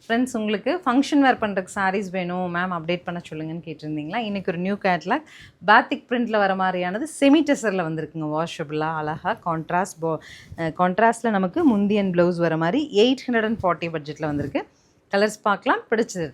Friends உங்களுக்கு function வேர் பண்ணுறதுக்கு சாரீஸ் வேணும் மேம் அப்டேட் பண்ண சொல்லுங்கன்னு கேட்டிருந்தீங்களா. இன்றைக்கி ஒரு நியூ கேட்லாக் பாத்திக் பிரிண்டில் வர மாதிரியானது செமி டெசரில் வந்திருக்குங்க. வாஷபிளாக அழகாக கான்ட்ராஸ்டில் நமக்கு முந்தியன் ப்ளவுஸ் வர மாதிரி 840 பட்ஜெட்டில் வந்திருக்கு. கலர்ஸ் பார்க்கலாம், பிடிச்சது.